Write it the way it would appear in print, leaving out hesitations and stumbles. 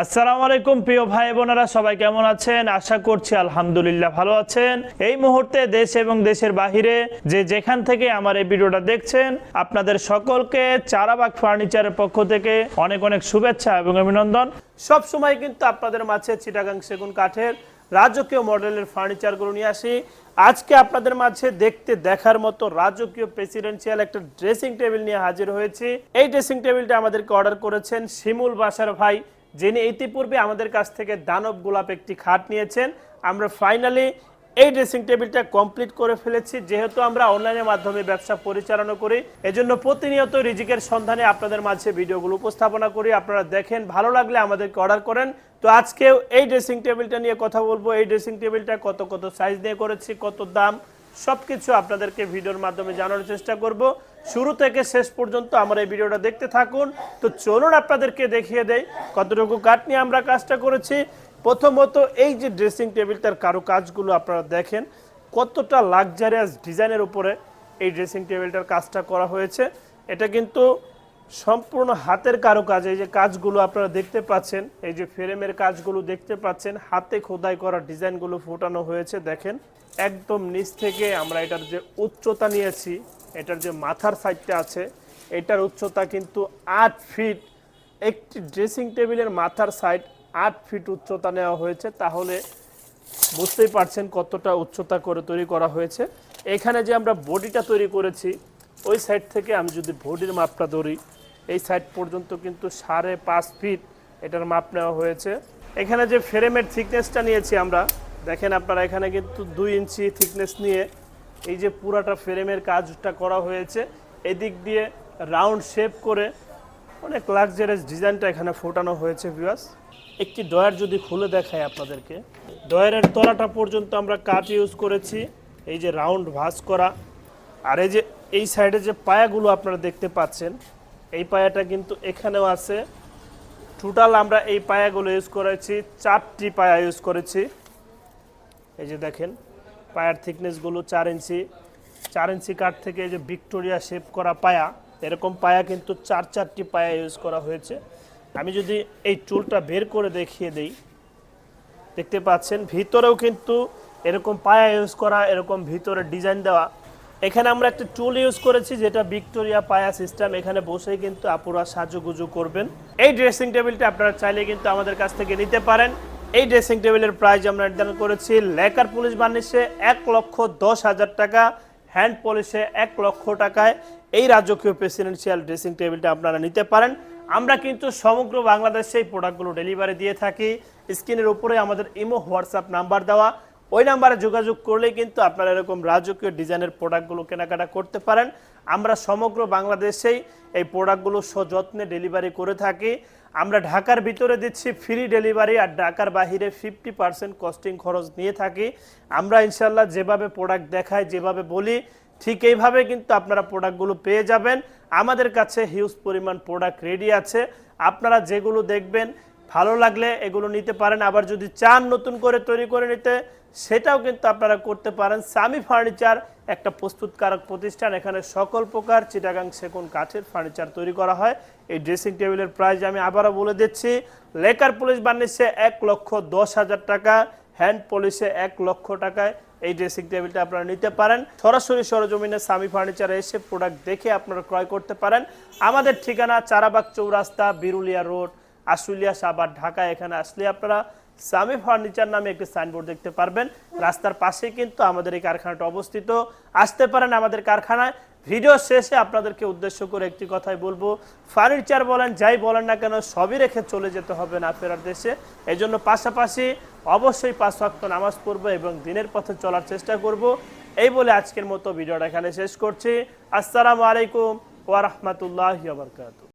আসসালামু আলাইকুম প্রিয় ভাই বোনেরা, সবাই কেমন আছেন? আশা করছি আলহামদুলিল্লাহ ভালো আছেন। এই মুহূর্তে দেশ এবং দেশের বাহিরে যে যেখান থেকে আমার এই ভিডিওটা দেখছেন, আপনাদের সকলকে চারাবাগ ফার্নিচারের পক্ষ থেকে অনেক অনেক শুভেচ্ছা এবং অভিনন্দন। সব সময় কিন্তু আপনাদের মাঝে চিটাগাং সেগুন কাঠের রাজকীয় মডেলের ফার্নিচারগুলো নিয়ে আসি। আজকে আপনাদের মাঝে দেখতে দেখার মতো রাজকীয় প্রেসিডেন্সিয়াল একটা ড্রেসিং টেবিল নিয়ে হাজির হয়েছি। এই ড্রেসিং টেবিলটা আমাদেরকে অর্ডার করেছেন শিমুল বাসার ভাই, যিনি ইতিপূর্বে আমাদের কাছ থেকে দানব গোলাপ একটি খাট নিয়েছেন। আমরা ফাইনালি এই ড্রেসিং টেবিলটা কমপ্লিট করে ফেলেছি। যেহেতু আমরা অনলাইনের মাধ্যমে ব্যবসা পরিচালনা করি, এজন্য প্রতিনিয়ত রিজিকের সন্ধানে আপনাদের মাঝে ভিডিওগুলো উপস্থাপনা করি। আপনারা দেখেন, ভালো লাগলে আমাদেরকে অর্ডার করেন। তো আজকেও এই ড্রেসিং টেবিলটা নিয়ে কথা বলবো। এই ড্রেসিং টেবিলটা কত কত সাইজ নিয়ে করেছি, কত দাম, সবকিছু আপনাদেরকে ভিডিওর মাধ্যমে জানানোর চেষ্টা করব। শুরু থেকে শেষ পর্যন্ত আমার এই ভিডিওটা দেখতে থাকুন। তো চলুন আপনাদেরকে দেখিয়ে দেই কতটুকু কাঠ নিয়ে আমরা কাজটা করেছি। প্রথমত এই যে ড্রেসিং টেবিলটার কারুকাজগুলো আপনারা দেখেন, কতটা লাক্সারিয়াস ডিজাইনের উপরে এই ড্রেসিং টেবিলটার কাজটা করা হয়েছে। এটা কিন্তু সম্পূর্ণ হাতের কারুকাজ। এই যে কাজগুলো আপনারা দেখতে পাচ্ছেন, এই যে ফ্রেমের কাজগুলো দেখতে পাচ্ছেন, হাতে খোদাই করা ডিজাইনগুলো ফোটানো হয়েছে। দেখেন একদম নিচ থেকে আমরা এটার যে উচ্চতা নিয়েছি, এটার যে মাথার সাইডটা আছে, এটার উচ্চতা কিন্তু 8 ফিট। একটি ড্রেসিং টেবিলের মাথার সাইড 8 ফিট উচ্চতা নেওয়া হয়েছে। তাহলে বুঝতেই পারছেন কতটা উচ্চতা করে তৈরি করা হয়েছে। এখানে যে আমরা বডিটা তৈরি করেছি, ওই সাইড থেকে আমি যদি বডির মাপটা ধরি, এই সাইড পর্যন্ত কিন্তু 5.5 ফিট এটার মাপ নেওয়া হয়েছে। এখানে যে ফ্রেমের থিকনেসটা নিয়েছি আমরা, দেখেন আপনারা, এখানে কিন্তু 2 ইঞ্চি থিকনেস নিয়ে এই যে পুরাটা ফ্রেমের কাজটা করা হয়েছে। এদিক দিয়ে রাউন্ড শেপ করে অনেক লাক্সারিয়াস ডিজাইনটা এখানে ফোটানো হয়েছে। ভিউয়ার্স, একটি ডয়ার যদি খুলে দেখাই আপনাদেরকে, ডয়ারের তলাটা পর্যন্ত আমরা কাঠ ইউজ করেছি, এই যে রাউন্ড ভাঁজ করা। আর এই যে এই সাইডে যে পায়াগুলো আপনারা দেখতে পাচ্ছেন, এই পায়াটা কিন্তু এখানেও আছে। টোটাল আমরা এই পায়াগুলো ইউজ করেছি, 4টি পায়া ইউজ করেছি। এই যে দেখেন পায়ার থিকনেসগুলো 4 ইঞ্চি। 4 ইঞ্চি কাঠ থেকে এই যে ভিক্টোরিয়া শেপ করা পায়া, এরকম পায়া কিন্তু 4টি পায়া ইউজ করা হয়েছে। আমি যদি এই টুলটা বের করে দেখিয়ে দেই, দেখতে পাচ্ছেন ভিতরেও কিন্তু এরকম পায়া ইউজ করা, এরকম ভিতরে ডিজাইন দেওয়া। এখানে আমরা একটা টুল ইউজ করেছি যেটা ভিক্টোরিয়া পায়া সিস্টেম। এখানে বসেই কিন্তু আপুরা সাজুগুজু করবেন। এই ড্রেসিং টেবিলটা আপনারা চাইলে কিন্তু আমাদের কাছ থেকে নিতে পারেন। এই ড্রেসিং টেবিলের প্রাইস আমরা নির্ধারণ করেছি লেকার পুলিশ বার্নিশে 1,10,000 টাকা, হ্যান্ড পলিশে 1 লক্ষ টাকায় এই রাজকীয় প্রেসিডেন্সিয়াল ড্রেসিং টেবিলটা আপনারা নিতে পারেন। আমরা কিন্তু সমগ্র বাংলাদেশে এই প্রোডাক্টগুলো ডেলিভারি দিয়ে থাকি। স্ক্রিনের উপরে আমাদের ইমো হোয়াটসঅ্যাপ নাম্বার দেওয়া, ওই নাম্বারে যোগাযোগ করলেই কিন্তু আপনারা এরকম রাজকীয় ডিজাইনের প্রোডাক্টগুলো কেনাকাটা করতে পারেন। আমরা সমগ্র বাংলাদেশেই এই প্রোডাক্টগুলো সযত্নে ডেলিভারি করে থাকি। আমরা ঢাকার ভিতরে দিচ্ছি ফ্রি ডেলিভারি, আর ঢাকার বাহিরে 50% কস্টিং খরচ নিয়ে থাকি। আমরা ইনশাল্লাহ যেভাবে প্রোডাক্ট দেখাই, যেভাবে বলি, ঠিক এইভাবে কিন্তু আপনারা প্রোডাক্টগুলো পেয়ে যাবেন। আমাদের কাছে হিউজ পরিমাণ প্রোডাক্ট রেডি আছে। আপনারা যেগুলো দেখবেন ভালো লাগলে এগুলো নিতে পারেন। আবার যদি চান নতুন করে তৈরি করে নিতে, সেটাও কিন্তু আপনারা করতে পারেন। সামি ফার্নিচার একটা প্রস্তুতকারক প্রতিষ্ঠান। এখানে সকল প্রকার চিটাগাং সেগুন কাঠের ফার্নিচার তৈরি করা হয়। এই ড্রেসিং টেবিলের প্রাইস আমি আবারও বলে দিচ্ছি, লেকার পুলিশ বার্নিশে 1,10,000 টাকা, হ্যান্ড পলিশে 1 লক্ষ টাকায় এই ড্রেসিং টেবিলটা আপনারা নিতে পারেন। সরাসরি সরজমিনে সামি ফার্নিচারে এসে প্রোডাক্ট দেখে আপনারা ক্রয় করতে পারেন। আমাদের ঠিকানা চারাবাগ চৌরাস্তা, বিরুলিয়া রোড, আশুলিয়া, সাভার, ঢাকা। এখানে আসলে আপনারা সামি ফার্নিচার নামে একটি সাইনবোর্ড দেখতে পারবেন। রাস্তার পাশেই কিন্তু আমাদের এই কারখানাটা অবস্থিত। আসতে পারেন আমাদের কারখানায়। ভিডিও শেষে আপনাদেরকে উদ্দেশ্য করে একটি কথাই বলবো, ফার্নিচার বলেন যাই বলেন না কেন, সবই রেখে চলে যেতে হবে না ফেরার দেশে। এই জন্য পাশাপাশি অবশ্যই 5 ওয়াক্ত নামাজ পড়বো এবং দিনের পথে চলার চেষ্টা করব। এই বলে আজকের মতো ভিডিওটা এখানে শেষ করছি। আসসালামু আলাইকুম ওয়া রাহমাতুল্লাহি ওয়া বারাকাতুহু।